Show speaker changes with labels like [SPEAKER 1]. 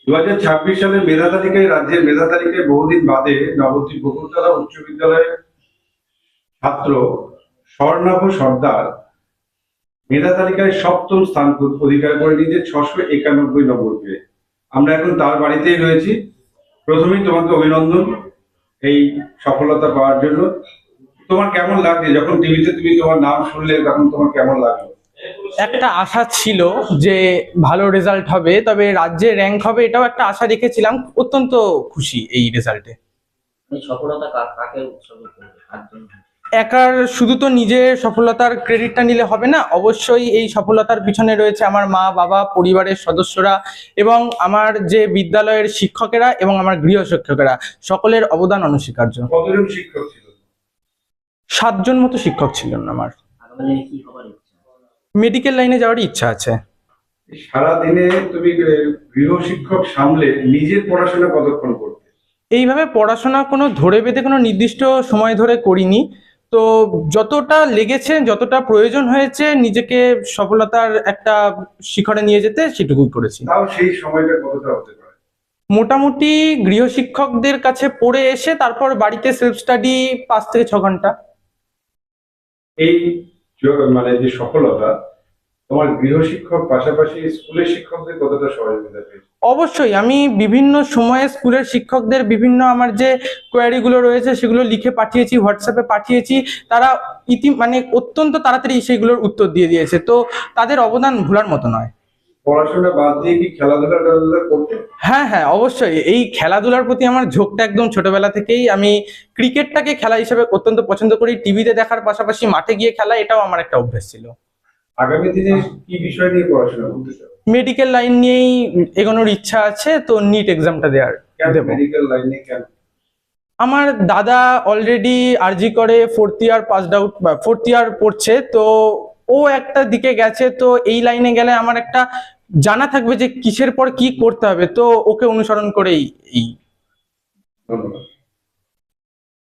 [SPEAKER 1] সালের মেধা তালিকায়, রাজ্যের মেধা তালিকায় বহুদিন বাদে নবদ্বীপ বকুলতলা উচ্চ বিদ্যালয়ের ছাত্র স্বর্ণাভ সর্দার মেধা তালিকায় সপ্তম স্থান অধিকার করে নিয়েছে 691 নম্বর পেয়ে। আমরা এখন তার বাড়িতেই রয়েছি। প্রথমেই তোমাকে অভিনন্দন এই সফলতা পাওয়ার জন্য। তোমার কেমন লাগছে যখন টিভিতে তুমি তোমার নাম শুনলে, তখন তোমার কেমন লাগলো?
[SPEAKER 2] একটা আশা ছিল যে ভালো রেজাল্ট হবে, তবে রাজ্যে র্যাঙ্ক হবে এটাও একটা আশা রেখেছিলাম। অত্যন্ত খুশি এই রেজাল্টে।
[SPEAKER 3] এই সফলতা কাকে উৎসর্গ করবে, কার জন্য?
[SPEAKER 2] একার শুধু তো নিজের সফলতার ক্রেডিটটা নিলে হবে না, অবশ্যই এই সফলতার পিছনে রয়েছে আমার মা বাবা, পরিবারের সদস্যরা এবং আমার যে বিদ্যালয়ের শিক্ষকেরা এবং আমার গৃহ শিক্ষকেরা, সকলের অবদান অনস্বীকার্য।
[SPEAKER 1] কতজন শিক্ষক ছিল?
[SPEAKER 2] 7 জন মতো শিক্ষক ছিলেন আমার।
[SPEAKER 3] আগামী দিনে কি হবার ইচ্ছা?
[SPEAKER 2] মেডিকেল লাইনে যাওয়ার ইচ্ছা আছে।
[SPEAKER 1] সারাদিনে তুমি গৃহ শিক্ষক সামলে নিজের পড়াশোনা কতক্ষণ করতে?
[SPEAKER 2] এইভাবে পড়াশোনা কোনো ধরে বেঁধে কোনো নির্দিষ্ট সময় ধরে করিনি। তো যতটা লেগেছে, যতটা প্রয়োজন হয়েছে নিজেকে সফলতার একটা শিখরে নিয়ে যেতে, সেটুকুই করেছি।
[SPEAKER 1] তাও সেই সময়টা কতটা হতে পারে?
[SPEAKER 2] মোটামুটি গৃহশিক্ষকদের কাছে পড়ে এসে তারপর বাড়িতে সেলফ স্টাডি 5 থেকে 6 ঘন্টা।
[SPEAKER 1] এই মানে যে সফলতা, তোমার গৃহ শিক্ষক পাশাপাশি স্কুলের শিক্ষকদের কতটা সহযোগিতা পেয়েছে?
[SPEAKER 2] অবশ্যই আমি বিভিন্ন সময়ে স্কুলের শিক্ষকদের বিভিন্ন আমার যে কোয়ারি গুলো রয়েছে সেগুলো লিখে পাঠিয়েছি, হোয়াটসঅ্যাপে পাঠিয়েছি। তারা মানে অত্যন্ত তাড়াতাড়ি সেইগুলোর উত্তর দিয়ে দিয়েছে। তো তাদের অবদান ভোলার মতো নয়।
[SPEAKER 1] পড়াশোনা বাদ দিয়ে কি খেলাধুলা করতে?
[SPEAKER 2] হ্যাঁ হ্যাঁ, অবশ্যই এই খেলাধুলার প্রতি আমার ঝোঁকটা একদম ছোটবেলা থেকেই। আমি ক্রিকেটটাকে খেলা হিসেবে অত্যন্ত পছন্দ করি। টিভিতে দেখার পাশাপাশি মাঠে গিয়ে খেলা, এটাও আমার একটা অভ্যাস ছিল।
[SPEAKER 1] আগামী দিনে কি বিষয় নিয়ে পড়াশোনা করতে চাও?
[SPEAKER 2] মেডিকেল লাইন নিয়েই এগোনোর ইচ্ছা আছে, তো নিট এক্সামটা দেবো।
[SPEAKER 1] মেডিকেল লাইনে কেন?
[SPEAKER 2] আমার দাদা অলরেডি আরজি করে 4th ইয়ার পাসড আউট বা 4th ইয়ার পড়ছে, তো ও একটা দিকে গেছে। তো এই লাইনে গেলে আমার একটা জানা থাকবে যে কিসের পর কি করতে হবে, তো ওকে অনুসরণ করেই এই।
[SPEAKER 1] ধন্যবাদ।